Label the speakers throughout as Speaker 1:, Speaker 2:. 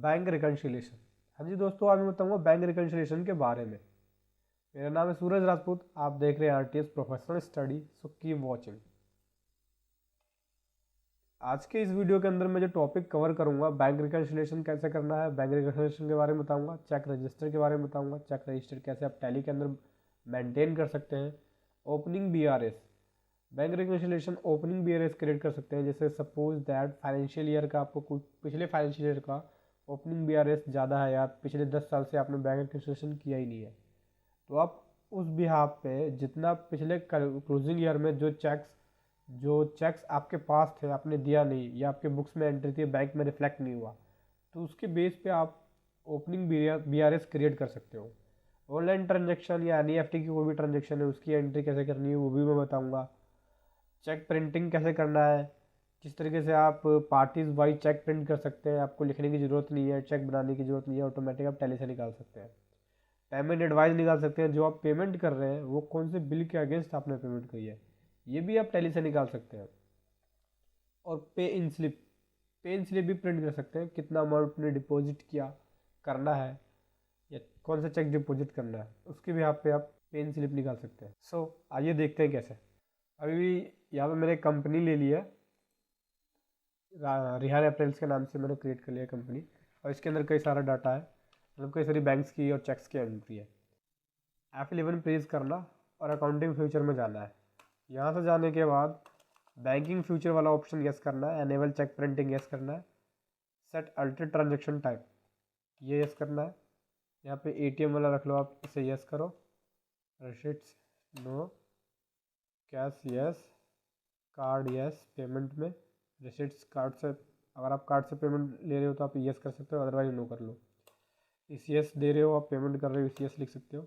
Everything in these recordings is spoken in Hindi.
Speaker 1: Bank reconciliation. हाँ जी दोस्तों, आज मैं बताऊंगा बैंक रिकन्सिलिएशन के बारे में। मेरा नाम है सूरज राजपूत, आप देख रहे हैं RTS professional study, so keep watching. आज के इस वीडियो के अंदर मैं जो टॉपिक कवर करूंगा, बैंक रिकन्सिलिएशन कैसे करना है, बैंक रिकन्सिलिएशन के बारे में बताऊंगा, चेक रजिस्टर के बारे में बताऊंगा, चेक रजिस्टर कैसे आप टैली के अंदर मेंटेन कर सकते हैं, opening BRS, bank reconciliation opening BRS create कर सकते हैं। जैसे सपोज दैट फाइनेंशियल ईयर का आपको कुछ पिछले फाइनेंशियल ईयर का ओपनिंग बीआरएस ज़्यादा है या पिछले 10 साल से आपने बैंक रिकन्सिलिएशन किया ही नहीं है, तो आप उस बिहाफ पे जितना पिछले क्लोजिंग ईयर में जो चेक्स आपके पास थे आपने दिया नहीं या आपके बुक्स में एंट्री थी बैंक में रिफ्लेक्ट नहीं हुआ, तो उसके बेस पे आप ओपनिंग बीआरएस क्रिएट कर सकते हो। ऑनलाइन ट्रांजेक्शन या एनईएफटी की कोई भी ट्रांजेक्शन है उसकी एंट्री कैसे करनी है वो भी मैं बताऊंगा। चेक प्रिंटिंग कैसे करना है, किस तरीके से आप पार्टीज वाइज चेक प्रिंट कर सकते हैं, आपको लिखने की ज़रूरत नहीं है, चेक बनाने की ज़रूरत नहीं है, ऑटोमेटिक आप टैली से निकाल सकते हैं। पेमेंट एडवाइस निकाल सकते हैं, जो आप पेमेंट कर रहे हैं वो कौन से बिल के अगेंस्ट आपने पेमेंट करी है, ये भी आप टैली से निकाल सकते हैं। और पे इन स्लिप भी प्रिंट कर सकते हैं, कितना अमाउंट ने डिपॉजिट किया करना है या कौन सा चेक डिपॉजिट करना है, उसके भी यहाँ पे आप पे इन स्लिप निकाल सकते हैं। सो आइए देखते हैं कैसे। अभी भी यहाँ पे मैंने कंपनी ले ली है, रिहान अप्रेल्स के नाम से मैंने क्रिएट कर लिया कंपनी, और इसके अंदर कई सारा डाटा है, मतलब कई सारी बैंक्स की और चेक्स की एंट्री है। F11 प्रेस करना और अकाउंटिंग फ्यूचर में जाना है। यहाँ से जाने के बाद बैंकिंग फ्यूचर वाला ऑप्शन यस करना है, एनेबल चेक प्रिंटिंग यस करना है, सेट अल्टर ट्रांजेक्शन टाइप ये यस करना है। यहाँ पे एटीएम वाला रख लो आप, इसे यस करो, receipts no, cash yes, card yes, payment में रिसिट्स कार्ड से, अगर आप कार्ड से पेमेंट ले रहे हो तो आप यस कर सकते हो, अदरवाइज नो कर लो। इस यस दे रहे हो आप, पेमेंट कर रहे हो, इस यस लिख सकते हो।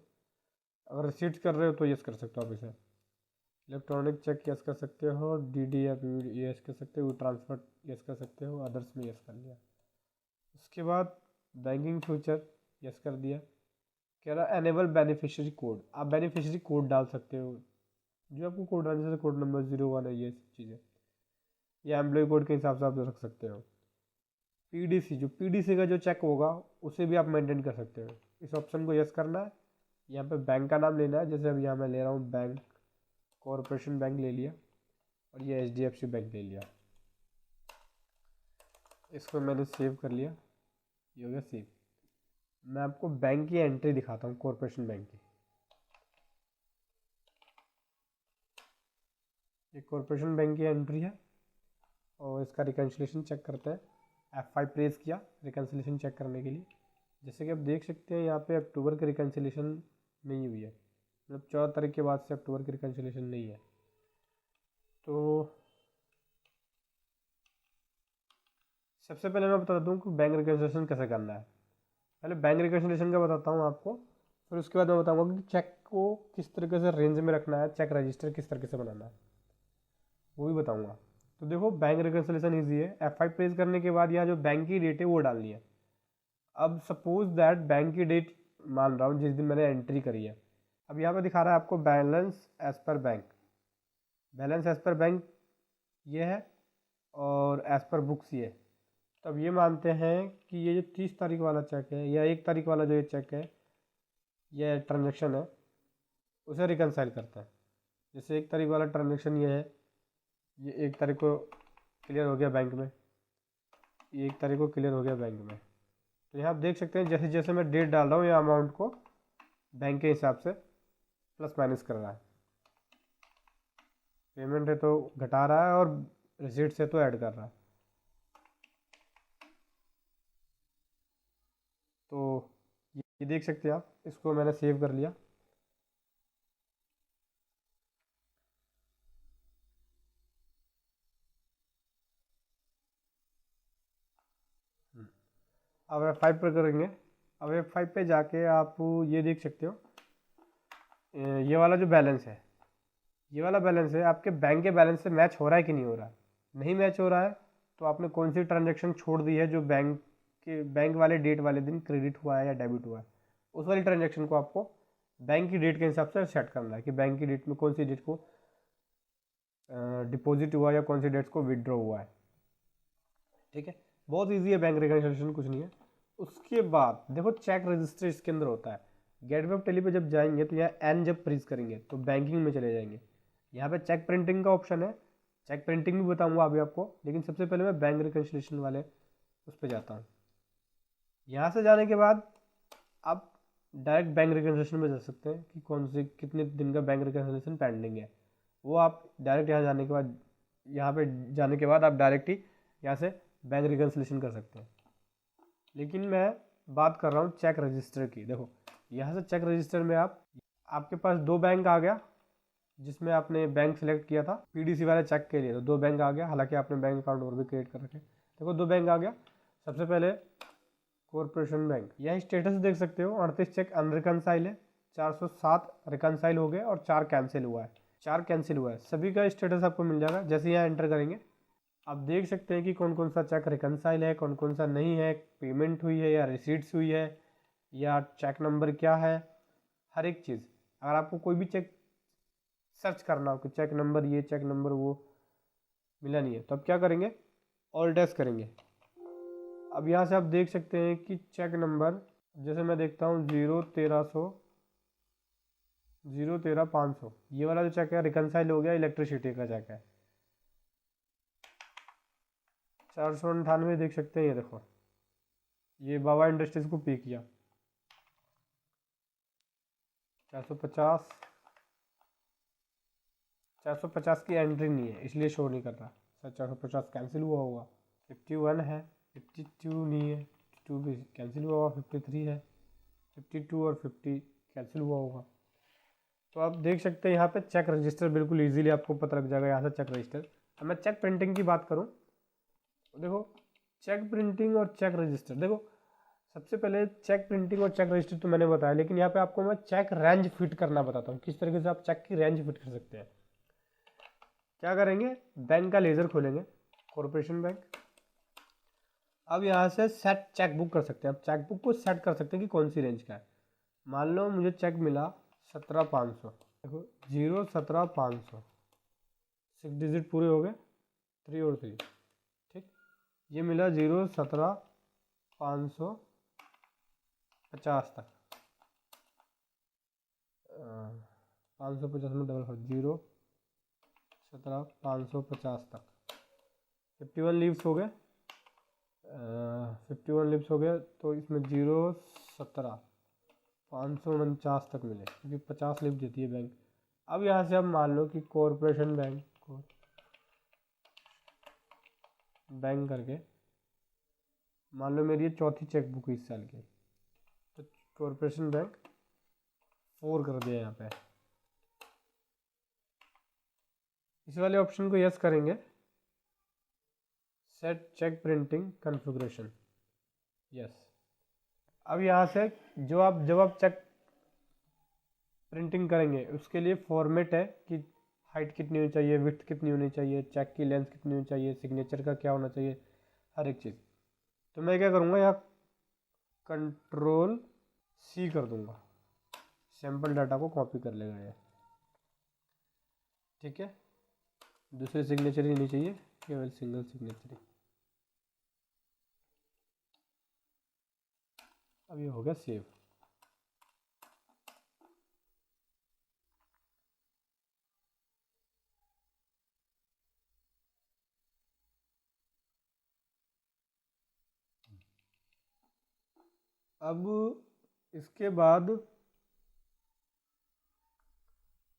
Speaker 1: अगर रिसीट्स कर रहे हो तो यस कर सकते हो आप इसे। इलेक्ट्रॉनिक चेक यस कर सकते हो, डीडी या पीडी यस कर सकते हो, ट्रांसफर यस कर सकते हो, अदर्स में यस कर लिया। उसके बाद बैंकिंग फ्यूचर यस कर दिया। कह रहा एनेबल बेनिफिशियरी कोड, आप बेनिफिशियरी कोड डाल सकते हो, जो आपको कोड डालने से कोड नंबर 01 है, ये सब चीज़ें, या एम्प्लॉय कोड के हिसाब से आप रख सकते हो। पीडीसी, जो पीडीसी का जो चेक होगा उसे भी आप मेंटेन कर सकते हो। इस ऑप्शन को यस करना है। यहाँ पे बैंक का नाम लेना है, जैसे अभी यहाँ मैं ले रहा हूँ बैंक, कॉरपोरेशन बैंक ले लिया, और ये एचडीएफसी बैंक ले लिया। इसको मैंने सेव कर लिया, ये हो गया सेव। मैं आपको बैंक की एंट्री दिखाता हूँ, कॉरपोरेशन बैंक की। ये कॉरपोरेशन बैंक की एंट्री है, और इसका रिकन्सिलेशन चेक करते हैं। F5 प्रेस किया रिकन्सिलेशन चेक करने के लिए। जैसे कि आप देख सकते हैं यहाँ पे अक्टूबर की रिकन्सिलेशन नहीं हुई है, मतलब 14 तारीख के बाद से अक्टूबर की रिकन्सिलेशन नहीं है। तो सबसे पहले मैं बता दूँ कि बैंक रिकन्सिलेशन कैसे करना है। पहले बैंक रिकन्सिलेशन का बताता हूँ आपको, फिर उसके बाद मैं बताऊँगा कि चेक को किस तरीके से रेंज में रखना है, चेक रजिस्टर किस तरीके से बनाना है, वो भी बताऊँगा। तो देखो बैंक रिकन्सिलेशन ईजी है। F5 प्रेस करने के बाद यहाँ जो बैंक की डेट है वो डालनी है। अब सपोज दैट बैंक की डेट मान रहा हूँ जिस दिन मैंने एंट्री करी है। अब यहाँ पे दिखा रहा है आपको balance as per bank, balance as per bank ये है, और एज पर बुक्स ये। तब ये मानते हैं कि ये जो 30 तारीख वाला चेक है या 1 तारीख वाला जो ये चेक है, ये ट्रांजेक्शन है, उसे रिकनसाइल करता है। जैसे 1 तारीख वाला ट्रांजेक्शन ये है, ये 1 तारीख को क्लियर हो गया बैंक में, ये 1 तारीख को क्लियर हो गया बैंक में। तो यहाँ आप देख सकते हैं जैसे जैसे मैं डेट डाल रहा हूँ ये अमाउंट को बैंक के हिसाब से प्लस माइनस कर रहा है। पेमेंट है तो घटा रहा है, और रिसीट्स है तो ऐड कर रहा है। तो ये देख सकते हैं आप, इसको मैंने सेव कर लिया। अब F5 पर करेंगे। अब F5 पे जाके आप ये देख सकते हो, ये वाला जो बैलेंस है, ये वाला बैलेंस है आपके बैंक के बैलेंस से मैच हो रहा है कि नहीं हो रहा है। नहीं मैच हो रहा है तो आपने कौन सी ट्रांजेक्शन छोड़ दी है जो बैंक वाले डेट वाले दिन क्रेडिट हुआ है या डेबिट हुआ है, उस वाली ट्रांजेक्शन को आपको बैंक की डेट के हिसाब से सेट करना है कि बैंक की डेट में कौन सी डेट को डिपॉजिट हुआ या कौन सी डेट्स को विदड्रॉ हुआ है। ठीक है, बहुत ईजी है बैंक रिकन्सिलिएशन, कुछ नहीं है। उसके बाद देखो चेक रजिस्टर इसके अंदर होता है। गेटवे ऑफ टेली पे जब जाएंगे तो यहाँ एन जब प्रेस करेंगे तो बैंकिंग में चले जाएंगे। यहाँ पे चेक प्रिंटिंग का ऑप्शन है, चेक प्रिंटिंग भी बताऊंगा अभी आपको, लेकिन सबसे पहले मैं बैंक रिकन्सिलिएशन वाले उस पर जाता हूँ। यहाँ से जाने के बाद आप डायरेक्ट बैंक रिकन्सिलिएशन में जा सकते हैं कि कौन से कितने दिन का बैंक रिकन्सिलिएशन पेंडिंग है। वो आप डायरेक्ट यहाँ जाने के बाद, यहाँ पे जाने के बाद आप डायरेक्ट ही यहाँ से बैंक रिकन्सिलिएशन कर सकते हैं। लेकिन मैं बात कर रहा हूँ चेक रजिस्टर की। देखो यहाँ से चेक रजिस्टर में आपके पास दो बैंक आ गया, जिसमें आपने बैंक सेलेक्ट किया था पीडीसी वाले चेक के लिए, तो दो बैंक आ गया। हालांकि आपने बैंक अकाउंट और भी क्रिएट कर रखे। देखो दो बैंक आ गया। सबसे पहले कॉरपोरेशन बैंक, यह स्टेटस देख सकते हो 38 चेक अनरिकनसाइल है, 407 रिकनसाइल हो गए और 4 कैंसिल हुआ है, 4 कैंसिल हुआ है। सभी का स्टेटस आपको मिल जाएगा जैसे यहाँ एंटर करेंगे। आप देख सकते हैं कि कौन कौन सा चेक रिकनसाइल है, कौन कौन सा नहीं है, पेमेंट हुई है या रिसीट्स हुई है या चेक नंबर क्या है, हर एक चीज़। अगर आपको कोई भी चेक सर्च करना हो कि चेक नंबर ये, चेक नंबर वो, मिला नहीं है, तो अब क्या करेंगे, ऑल्ट एस करेंगे। अब यहाँ से आप देख सकते हैं कि चेक नंबर, जैसे मैं देखता हूँ 01300 ये वाला जो चेक है रिकनसाइल हो गया, इलेक्ट्रिसिटी का चेक है। 498 देख सकते हैं, ये देखो ये बाबा इंडस्ट्रीज को पे किया। 450 की एंट्री नहीं है इसलिए शो नहीं कर रहा। सर 450 कैंसिल हुआ होगा। 51 है, 52 नहीं है, 52 भी कैंसिल हुआ होगा, 53 है, 52 और 50 कैंसिल हुआ होगा। तो आप देख सकते हैं यहाँ पे चेक रजिस्टर बिल्कुल इजीली आपको पता लग जाएगा। यहाँ से चेक रजिस्टर। अब मैं चेक प्रिंटिंग की बात करूँ तो देखो चेक प्रिंटिंग और चेक रजिस्टर, देखो सबसे पहले चेक प्रिंटिंग और चेक रजिस्टर तो मैंने बताया, लेकिन यहाँ पे आपको मैं चेक रेंज फिट करना बताता हूँ, किस तरीके से आप चेक की रेंज फिट कर सकते हैं। क्या करेंगे, बैंक का लेजर खोलेंगे, कॉरपोरेशन बैंक। अब यहाँ से सेट चेक बुक कर सकते हैं। अब चेक बुक को सेट कर सकते हैं कि कौन सी रेंज का है। मान लो मुझे चेक मिला 17,500, देखो 0 17,500, 6 डिजिट पूरे हो गए, 3 और 3, ठीक। ये मिला 0 17,550 तक, 550 में डबल 0 17,550 तक। 51 लीव्स हो गए, 51 लीव्स हो गए, तो इसमें 0 17,549 तक मिले, क्योंकि 50 लीव देती है बैंक। अब यहाँ से अब मान लो कि कॉरपोरेशन बैंक करके मान लो मेरी ये चौथी चेक बुक इस साल की, तो कॉरपोरेशन बैंक 4 कर दिया यहाँ पे। इस वाले ऑप्शन को यस करेंगे, set cheque printing configuration, yes. अब यहाँ से जब आप चेक प्रिंटिंग करेंगे उसके लिए फॉर्मेट है कि हाइट कितनी होनी चाहिए, विड्थ कितनी होनी चाहिए, चेक की लेंथ कितनी होनी चाहिए, सिग्नेचर का क्या होना चाहिए, हर एक चीज़। तो मैं क्या करूँगा, यहाँ Ctrl+C कर दूँगा, सैम्पल डाटा को कॉपी कर लेगा ये, ठीक है। दूसरी सिग्नेचर ही नहीं चाहिए, केवल सिंगल सिग्नेचर ही। अब ये हो गया सेव। अब इसके बाद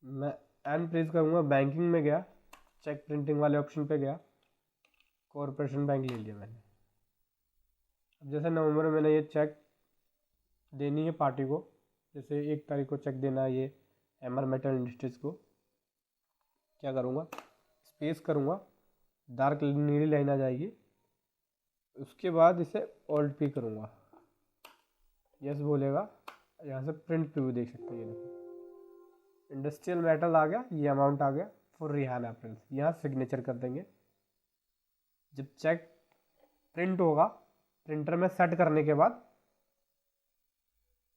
Speaker 1: मैं एन प्रेस करूँगा, बैंकिंग में गया, चेक प्रिंटिंग वाले ऑप्शन पे गया, कॉरपोरेशन बैंक ले लिया मैंने। अब जैसे नवंबर में मैंने ये चेक देनी है पार्टी को, जैसे 1 तारीख को चेक देना है ये एमआर मेटल इंडस्ट्रीज को, क्या करूँगा, स्पेस करूँगा, डार्क नीली लाइन आ जाएगी। उसके बाद इसे ऑल्ट पी करूँगा, यस बोलेगा। यहाँ से प्रिंट प्रीव्यू देख सकते हैं, ये देखो इंडस्ट्रियल मेटल आ गया, ये अमाउंट आ गया फॉर रिहान अप्रैल। यहाँ सिग्नेचर कर देंगे। जब चेक प्रिंट होगा प्रिंटर में सेट करने के बाद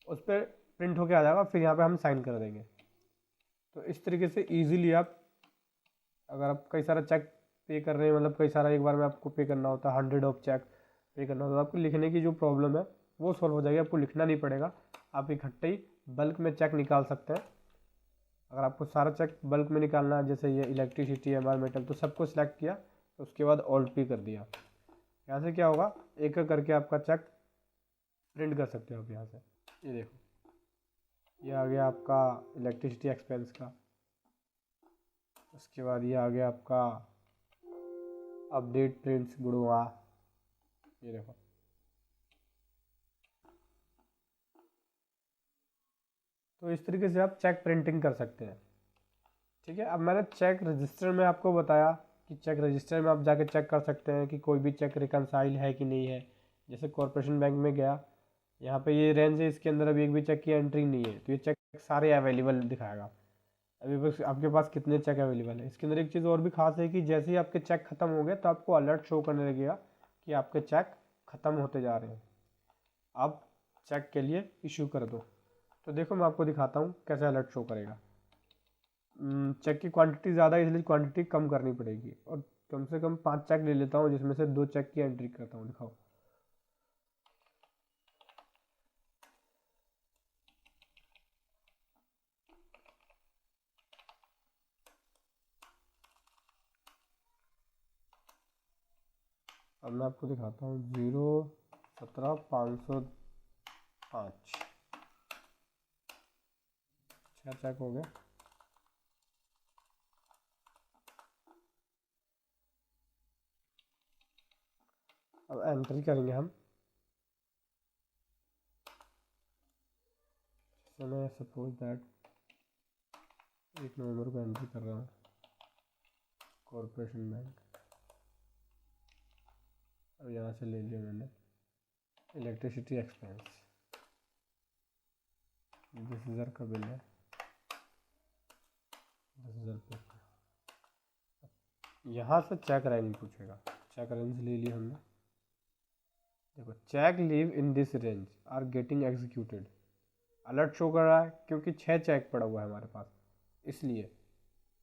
Speaker 1: उस पर प्रिंट होके आ जाएगा, फिर यहाँ पे हम साइन कर देंगे। तो इस तरीके से इजीली आप, अगर आप कई सारा चेक पे कर रहे हैं, मतलब कई सारा एक बार में आपको पे करना होता है, 100 ऑफ चेक पे करना होता है, आपको लिखने की जो प्रॉब्लम है वो सॉल्व हो जाएगी, आपको लिखना नहीं पड़ेगा। आप इकट्ठे ही बल्क में चेक निकाल सकते हैं। अगर आपको सारा चेक बल्क में निकालना है, जैसे ये इलेक्ट्रिसिटी, एनवायरमेंटल, तो सबको सिलेक्ट किया, तो उसके बाद ऑल्ट पी कर दिया। यहाँ से क्या होगा, एक एक करके आपका चेक प्रिंट कर सकते हो आप यहाँ से। ये देखो, ये आ गया आपका इलेक्ट्रिसिटी एक्सपेंस का। उसके बाद ये आ गया आपका अपडेट प्रिंट्स गुड़वा। ये देखो, तो इस तरीके से आप चेक प्रिंटिंग कर सकते हैं। ठीक है, अब मैंने चेक रजिस्टर में आपको बताया कि चेक रजिस्टर में आप जाके चेक कर सकते हैं कि कोई भी चेक रिकनसाइल है कि नहीं है। जैसे कॉरपोरेशन बैंक में गया, यहाँ पे ये रेंज है, इसके अंदर अभी एक भी चेक की एंट्री नहीं है, तो ये चेक सारे अवेलेबल दिखाएगा। अभी बस आपके पास कितने चेक अवेलेबल है। इसके अंदर एक चीज़ और भी खास है कि जैसे ही आपके चेक ख़त्म हो गए तो आपको अलर्ट शो करने लगेगा कि आपके चेक ख़त्म होते जा रहे हैं, आप चेक के लिए इशू कर दो। तो देखो, मैं आपको दिखाता हूँ कैसे अलर्ट शो करेगा। चेक की क्वांटिटी ज़्यादा है, इसलिए क्वांटिटी कम करनी पड़ेगी, और कम से कम 5 चेक ले लेता हूँ, जिसमें से 2 चेक की एंट्री करता हूँ। दिखाओ, अब मैं आपको दिखाता हूँ 017,505 6 चेक हो गए। अब एंट्री करेंगे हम। तो मैं सपोज दैट 1 नवंबर को एंट्री कर रहा हूँ, कॉरपोरेशन बैंक। अब यहाँ से ले लिया मैंने इलेक्ट्रिसिटी एक्सपेंस, 10,000 का बिल है, 10,000 पे। यहाँ से चेक रेंज पूछेगा, चेक रेंज ले ली हमने। देखो, cheque leave in this range are getting executed. Alert show कर रहा है क्योंकि 6 चेक पड़ा हुआ है हमारे पास, इसलिए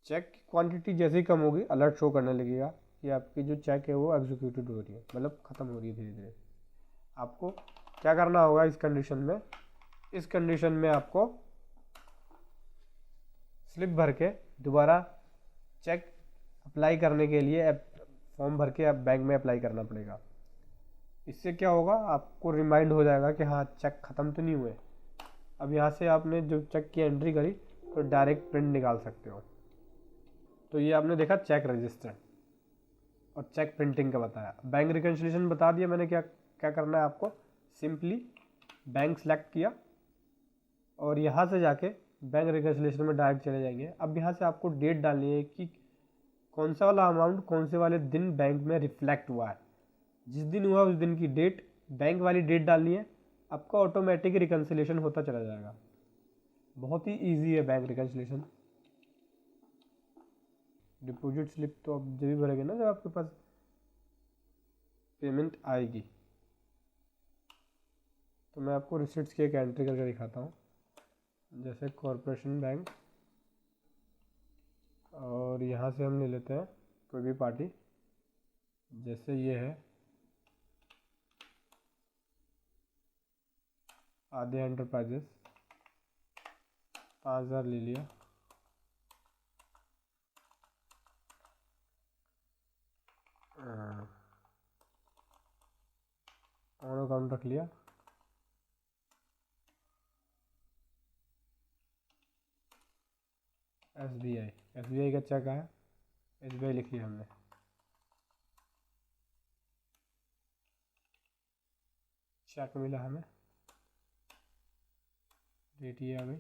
Speaker 1: चेक की क्वांटिटी जैसे ही कम होगी अलर्ट शो करने लगेगा कि आपकी जो चेक है वो एग्जीक्यूटेड हो रही है, मतलब ख़त्म हो रही है धीरे धीरे। आपको क्या करना होगा इस कंडीशन में, इस कंडीशन में आपको स्लिप भर के दोबारा चेक अप्लाई करने के लिए फॉर्म भर के आप बैंक में अप्लाई करना पड़ेगा। इससे क्या होगा, आपको रिमाइंड हो जाएगा कि हाँ चेक ख़त्म तो नहीं हुए। अब यहाँ से आपने जो चेक की एंट्री करी तो डायरेक्ट प्रिंट निकाल सकते हो। तो ये आपने देखा चेक रजिस्टर और चेक प्रिंटिंग का बताया। बैंक रिकन्सिलिएशन बता दिया मैंने क्या क्या करना है आपको। सिंपली बैंक सेलेक्ट किया और यहाँ से जाके बैंक रिकन्सिलिएशन में डायरेक्ट चले जाएंगे। अब यहाँ से आपको डेट डालनी है कि कौन सा वाला अमाउंट कौन से वाले दिन बैंक में रिफ्लेक्ट हुआ है। जिस दिन हुआ उस दिन की डेट, बैंक वाली डेट डालनी है, आपका ऑटोमेटिक रिकन्सिलिएशन होता चला जाएगा। बहुत ही ईजी है बैंक रिकन्सिलिएशन। डिपॉजिट स्लिप तो आप जब भी भरेंगे ना, जब आपके पास पेमेंट आएगी। तो मैं आपको रिसिप्ट्स की एक एंट्री करके दिखाता हूँ। जैसे कॉरपोरेशन बैंक, और यहाँ से हम ले लेते हैं कोई भी पार्टी, जैसे ये है आदि एंटरप्राइजेस, 5,000 ले लिया। ऑन अकाउंट रख लिया। एसबीआई का चेक आया, एसबीआई लिख लिया हमने। चेक मिला हमें, डेट ये आ गई,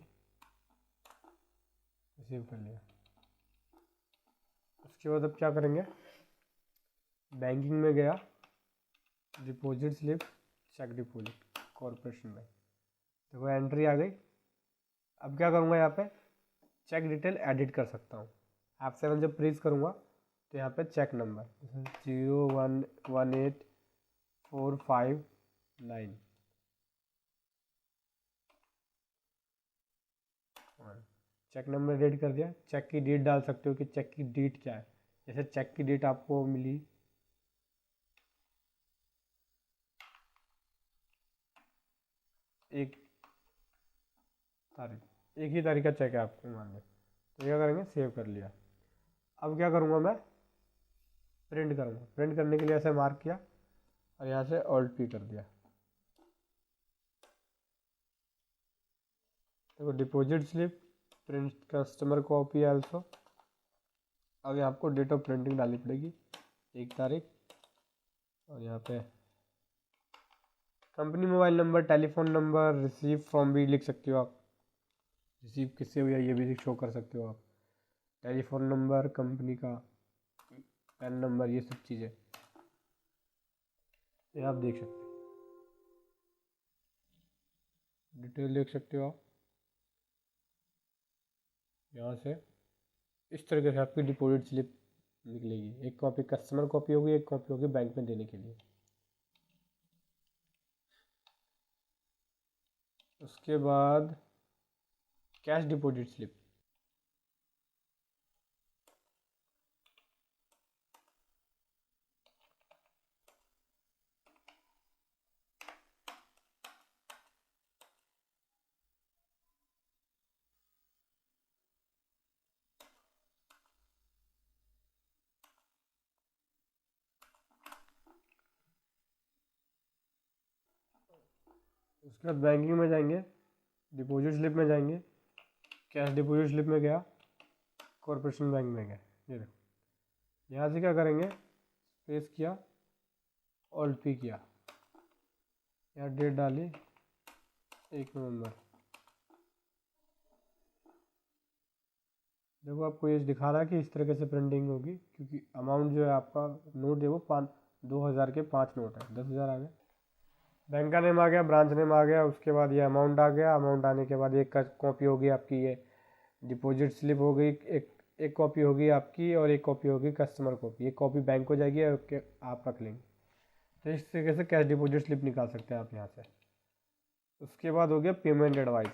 Speaker 1: रिसीव कर लिया। उसके बाद अब क्या करेंगे, बैंकिंग में गया, deposit slip, cheque deposit, corporation bank, देखो एंट्री आ गई। अब क्या करूँगा, यहाँ पे चेक डिटेल एडिट कर सकता हूँ। F7 जब प्रेस करूँगा तो यहाँ पे cheque number 0118459 cheque number edit कर दिया। चेक की डेट डाल सकते हो कि चेक की डेट क्या है। जैसे चेक की डेट आपको मिली एक तारीख, एक ही तारीख का चेक है आपको मान लो, तो क्या करेंगे, सेव कर लिया। अब क्या करूँगा मैं, प्रिंट करूँगा। प्रिंट करने के लिए ऐसे मार्क किया और यहाँ से ऑल्ट पी कर दिया। देखो deposit slip, print customer copy also. अब यहाँ आपको डेट ऑफ प्रिंटिंग डालनी पड़ेगी, 1 तारीख, और यहाँ पे company mobile number, telephone number, receive from भी लिख सकते हो आप, रिसीव किससे हुआ ये भी शो कर सकते हो आप, टेलीफोन नंबर, कंपनी का पैन नंबर, ये सब चीज़ें ये आप देख सकते हो, डिटेल देख सकते हो आप यहाँ से। इस तरीके से आपकी डिपॉजिट स्लिप निकलेगी। एक कॉपी कस्टमर कॉपी होगी, एक कॉपी होगी बैंक में देने के लिए। उसके बाद कैश डिपॉजिट स्लिप, उसके बाद बैंकिंग में जाएंगे, डिपॉजिट स्लिप में जाएंगे, कैश डिपॉजिट स्लिप में गया, कॉरपोरेशन बैंक में गया, ये देखो। यहाँ से क्या करेंगे, स्पेस किया, ऑल्ट पी किया, यहाँ डेट डाली 1 नवंबर। देखो आपको ये दिखा रहा है कि इस तरीके से प्रिंटिंग होगी, क्योंकि अमाउंट जो है आपका नोट है वो 2000 के 5 नोट है, 10,000 आ गए। बैंक का नेम आ गया, ब्रांच नेम आ गया, उसके बाद ये अमाउंट आ गया। अमाउंट आने के बाद एक कॉपी होगी आपकी, ये डिपॉजिट स्लिप हो गई, एक कॉपी होगी आपकी, और एक कॉपी होगी कस्टमर कॉपी। एक कॉपी बैंक को जाएगी और आप रख लेंगे। तो इस तरीके से कैश डिपॉजिट स्लिप निकाल सकते हैं आप यहाँ से। उसके बाद हो गया पेमेंट एडवाइस।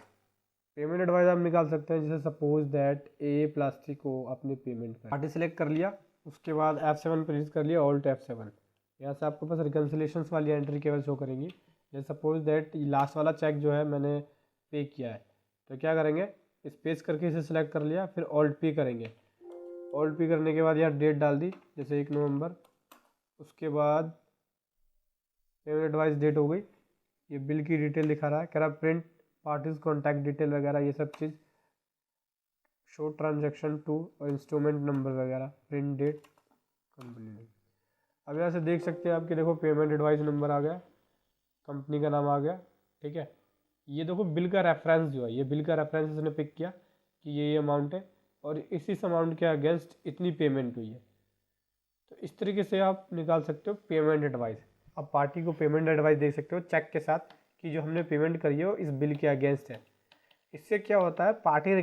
Speaker 1: पेमेंट एडवाइस आप निकाल सकते हैं, जैसे सपोज दैट ए प्लास्टिक को अपनी पेमेंट कर, पार्टी सेलेक्ट कर लिया, उसके बाद F7 प्रेस कर लिया, ऑल्ट F7। यहाँ से आपके पास रिकन्सिलेशंस वाली एंट्री केवल शो करेंगी। जैसे सपोज दैट लास्ट वाला चेक जो है मैंने पे किया है, तो क्या करेंगे, स्पेस करके इसे सिलेक्ट कर लिया, फिर ऑल्ट पी करेंगे। ऑल्ट पी करने के बाद यहाँ डेट डाल दी, जैसे 1 नवंबर। उसके बाद पेमेंट एडवाइस डेट हो गई। ये बिल की डिटेल दिखा रहा है, कह रहा प्रिंट पार्टीज कॉन्टैक्ट डिटेल वगैरह, ये सब चीज़, शो ट्रांजैक्शन टू और इंस्टॉलमेंट नंबर वगैरह, प्रिंट डेट, कंपनी नेम। अब यहाँ से देख सकते हैं आपके, देखो पेमेंट एडवाइस नंबर आ गया, कंपनी का नाम आ गया, ठीक है। ये देखो बिल का रेफरेंस जो है, ये बिल का रेफरेंस इसने पिक किया कि ये अमाउंट है और इस अमाउंट के अगेंस्ट इतनी पेमेंट हुई है। तो इस तरीके से आप निकाल सकते हो पेमेंट एडवाइस। आप पार्टी को पेमेंट एडवाइस दे सकते हो चेक के साथ कि जो हमने पेमेंट करी है वो इस बिल के अगेंस्ट है। इससे क्या होता है, पार्टी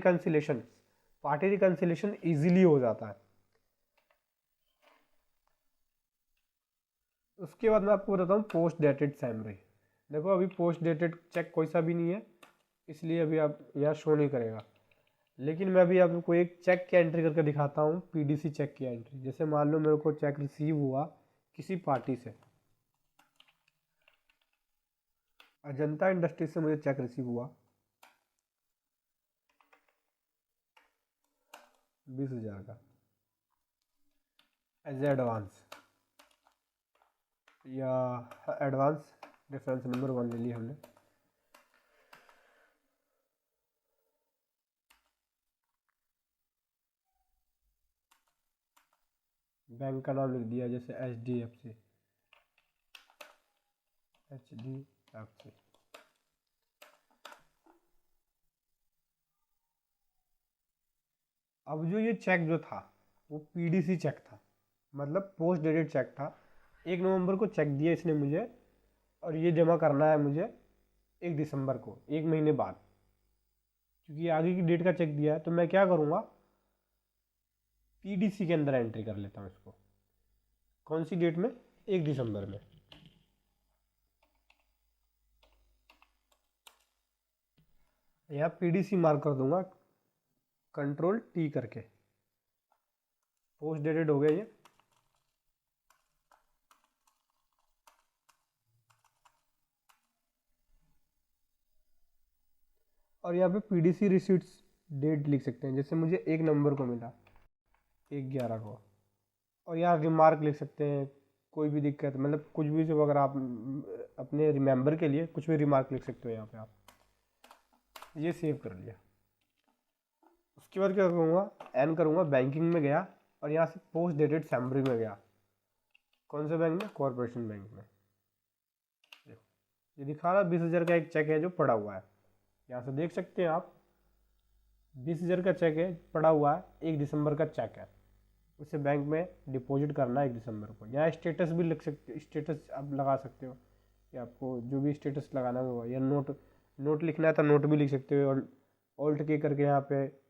Speaker 1: रिकन्सिलेशन ईजिली हो जाता है। उसके बाद मैं आपको बताता हूँ पोस्ट डेटेड सैमरी। देखो अभी पोस्ट डेटेड चेक कोई सा भी नहीं है, इसलिए अभी आप यहाँ शो नहीं करेगा। लेकिन मैं अभी आपको एक चेक की एंट्री करके दिखाता हूँ, पीडीसी चेक की एंट्री। जैसे मान लो मेरे को चेक रिसीव हुआ किसी पार्टी से, अजंता इंडस्ट्रीज से मुझे चेक रिसीव हुआ 20,000 का एज एडवांस, या एडवांस रेफरेंस नंबर 1 ले लिया हमने। बैंक का नाम लिख दिया, जैसे HDFC। अब जो ये चेक जो था वो पीडीसी चेक था, मतलब पोस्ट डेटेड चेक था। 1 नवंबर को चेक दिया इसने मुझे, और ये जमा करना है मुझे 1 दिसंबर को, 1 महीने बाद, क्योंकि आगे की डेट का चेक दिया है। तो मैं क्या करूँगा, पीडीसी के अंदर एंट्री कर लेता हूँ इसको। कौन सी डेट में, 1 दिसंबर में। यहाँ पीडीसी मार्क कर दूंगा, Ctrl+T करके। पोस्ट डेटेड हो गया ये। और यहाँ पे पीडीसी रिसीट्स डेट लिख सकते हैं, जैसे मुझे 1 नवंबर को मिला 1/11 को, और यहाँ रिमार्क लिख सकते हैं, कोई भी दिक्कत मतलब कुछ भी जो अगर आप अपने रिमेंबर के लिए कुछ भी रिमार्क लिख सकते हो यहाँ पे आप। ये सेव कर लिया। उसके बाद क्या करूँगा, एन करूँगा, बैंकिंग में गया और यहाँ से पोस्ट डेटेड सैमरी में गया। कौन से बैंक में? कॉरपोरेशन बैंक में। देखो ये दिखा रहा 20,000 का एक चेक है जो पड़ा हुआ है, यहाँ से देख सकते हैं आप 20,000 का चेक है पड़ा हुआ है, 1 दिसंबर का चेक है, उसे बैंक में डिपॉजिट करना है 1 दिसंबर को। यहाँ स्टेटस भी लिख सकते, स्टेटस आप लगा सकते हो कि आपको जो भी स्टेटस लगाना होगा, या नोट लिखना है तो नोट भी लिख सकते हो, और ऑल्ट के करके यहाँ पे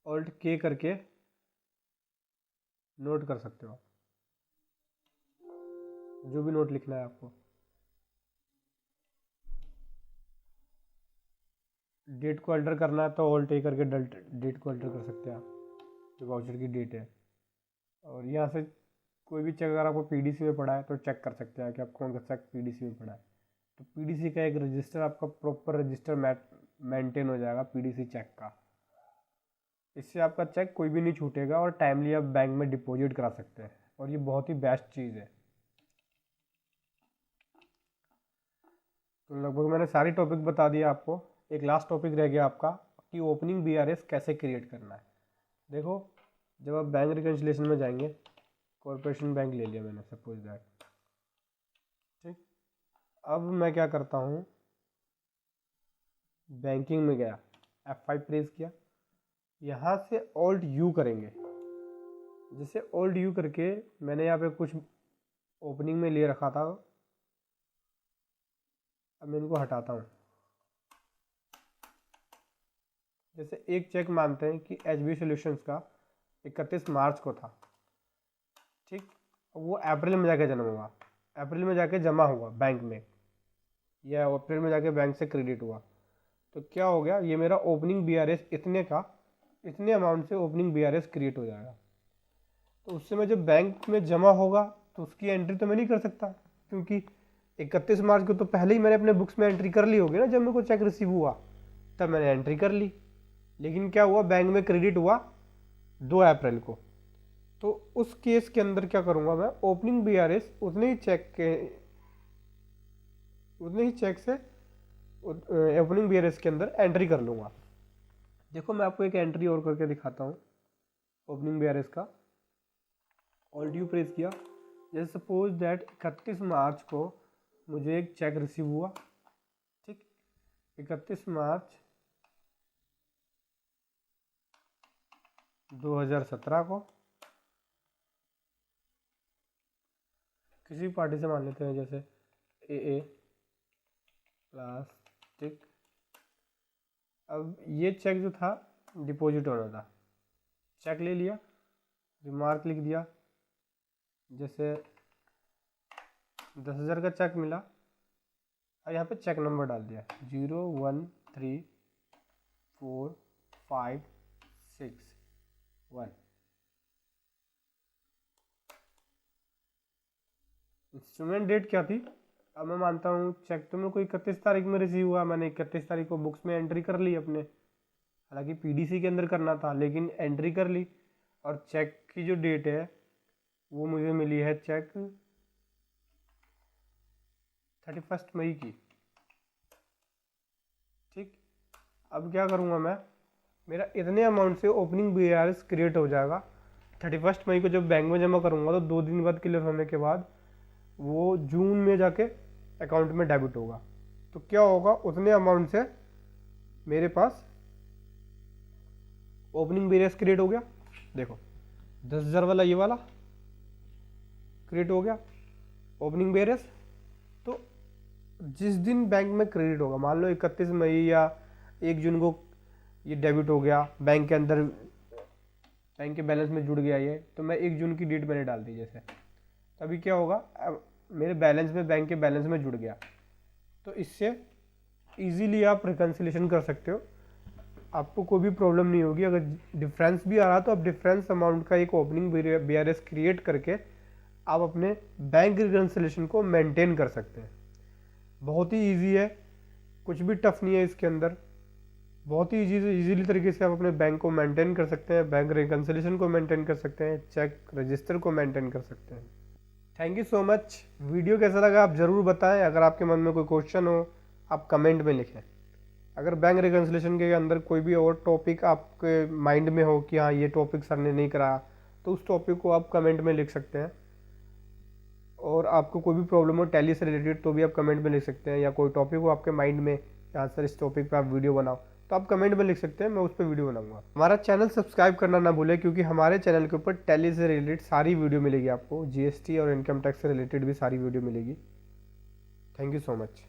Speaker 1: ऑल्ट के करके नोट कर सकते हो जो भी नोट लिखना है आपको। डेट को अल्टर करना है तो ऑल्ट ए करके डेट को अल्टर कर सकते हैं आप, जो वाउचर की डेट है। और यहाँ से कोई भी चेक अगर आपको पीडीसी में पड़ा है तो चेक कर सकते हैं कि आप कौन सा चेक पीडीसी में पड़ा है। तो पीडीसी का एक रजिस्टर, आपका प्रॉपर रजिस्टर मेंटेन हो जाएगा पीडीसी चेक का। इससे आपका चेक कोई भी नहीं छूटेगा और टाइमली आप बैंक में डिपॉजिट करा सकते हैं, और ये बहुत ही बेस्ट चीज़ है। तो लगभग मैंने सारी टॉपिक बता दिया आपको। एक लास्ट टॉपिक रह गया आपका कि ओपनिंग बीआरएस कैसे क्रिएट करना है। देखो जब आप बैंक रिकन्सिलेशन में जाएंगे, कॉरपोरेशन बैंक ले लिया मैंने सपोज दैट, ठीक। अब मैं क्या करता हूँ, बैंकिंग में गया, F5 प्रेस किया, यहाँ से ऑल्ट यू करेंगे। जैसे ऑल्ट यू करके मैंने यहाँ पे कुछ ओपनिंग में ले रखा था, अब मैं इनको हटाता हूँ। जैसे एक चेक मानते हैं कि एचबी सॉल्यूशंस का 31 मार्च को था, ठीक। वो अप्रैल में जाके जन्म हुआ, अप्रैल में जाके जमा हुआ बैंक में, या अप्रैल में जाके बैंक से क्रेडिट हुआ। तो क्या हो गया, ये मेरा ओपनिंग बीआरएस इतने अमाउंट से ओपनिंग बीआरएस क्रिएट हो जाएगा। तो उससे मैं जब बैंक में जमा होगा तो उसकी एंट्री तो मैं नहीं कर सकता, क्योंकि 31 मार्च को तो पहले ही मैंने अपने बुक्स में एंट्री कर ली होगी ना। जब मेरे को चेक रिसीव हुआ तब मैंने एंट्री कर ली, लेकिन क्या हुआ, बैंक में क्रेडिट हुआ 2 अप्रैल को। तो उस केस के अंदर क्या करूंगा मैं, ओपनिंग बीआरएस उतने ही चेक से ओपनिंग बीआरएस के अंदर एंट्री कर लूँगा। देखो मैं आपको एक एंट्री और करके दिखाता हूँ ओपनिंग बीआरएस का। ऑल्ट यू प्रेस किया, जैसे सपोज दैट 31 मार्च को मुझे एक चेक रिसीव हुआ, ठीक। 31 मार्च 2017 को किसी पार्टी से मान लेते हैं, जैसे ए प्लास्टिक। अब ये चेक जो था डिपॉजिट होना था, चेक ले लिया, रिमार्क लिख दिया, जैसे 10,000 का चेक मिला, और यहाँ पे चेक नंबर डाल दिया 013456 इंस्ट्रूमेंट डेट क्या थी। अब मैं मानता हूँ चेक तो मेरे को 31 तारीख में रिसीव हुआ, मैंने 31 तारीख को बुक्स में एंट्री कर ली अपने, हालांकि पीडीसी के अंदर करना था लेकिन एंट्री कर ली। और चेक की जो डेट है वो मुझे मिली है चेक 31 मई की, ठीक। अब क्या करूँगा मैं, मेरा इतने अमाउंट से ओपनिंग बीआरएस क्रिएट हो जाएगा। 31 मई को जब बैंक में जमा करूँगा तो 2 दिन बाद क्लियर होने के बाद वो जून में जाके अकाउंट में डेबिट होगा। तो क्या होगा, उतने अमाउंट से मेरे पास ओपनिंग बीआरएस क्रिएट हो गया। देखो 10,000 वाला ये वाला क्रिएट हो गया ओपनिंग बीआरएस। तो जिस दिन बैंक में क्रेडिट होगा, मान लो 31 मई या 1 जून को ये डेबिट हो गया, बैंक के अंदर बैंक के बैलेंस में जुड़ गया ये, तो मैं 1 जून की डेट मैंने डाल दी जैसे, तभी क्या होगा, मेरे बैलेंस में बैंक के बैलेंस में जुड़ गया। तो इससे इजीली आप रिकन्सिलेशन कर सकते हो, आपको कोई भी प्रॉब्लम नहीं होगी। अगर डिफरेंस भी आ रहा तो आप डिफरेंस अमाउंट का एक ओपनिंग बीआरएस क्रिएट करके आप अपने बैंक रिकन्सिलेशन को मेंटेन कर सकते हैं। बहुत ही ईजी है, कुछ भी टफ नहीं है इसके अंदर। बहुत ही इजीली तरीके से आप अपने बैंक को मेंटेन कर सकते हैं, बैंक रिकन्सिलिएशन को मेंटेन कर सकते हैं, चेक रजिस्टर को मेंटेन कर सकते हैं। Thank you so much. Video कैसा लगा आप ज़रूर बताएं। अगर आपके मन में कोई क्वेश्चन हो आप कमेंट में लिखें। अगर बैंक रिकन्सिलिएशन के अंदर कोई भी और टॉपिक आपके माइंड में हो कि हाँ ये टॉपिक सर ने नहीं करा, तो उस टॉपिक को आप कमेंट में लिख सकते हैं। और आपको कोई भी प्रॉब्लम हो टैली से रिलेटेड तो भी आप कमेंट में लिख सकते हैं, या कोई टॉपिक हो आपके माइंड में यहाँ सर इस टॉपिक पे आप वीडियो बनाओ, तो आप कमेंट में लिख सकते हैं, मैं उस पर वीडियो बनाऊंगा। हमारा चैनल सब्सक्राइब करना ना भूलें, क्योंकि हमारे चैनल के ऊपर टैली से रिलेटेड सारी वीडियो मिलेगी आपको, जीएसटी और इनकम टैक्स से रिलेटेड भी सारी वीडियो मिलेगी। Thank you so much.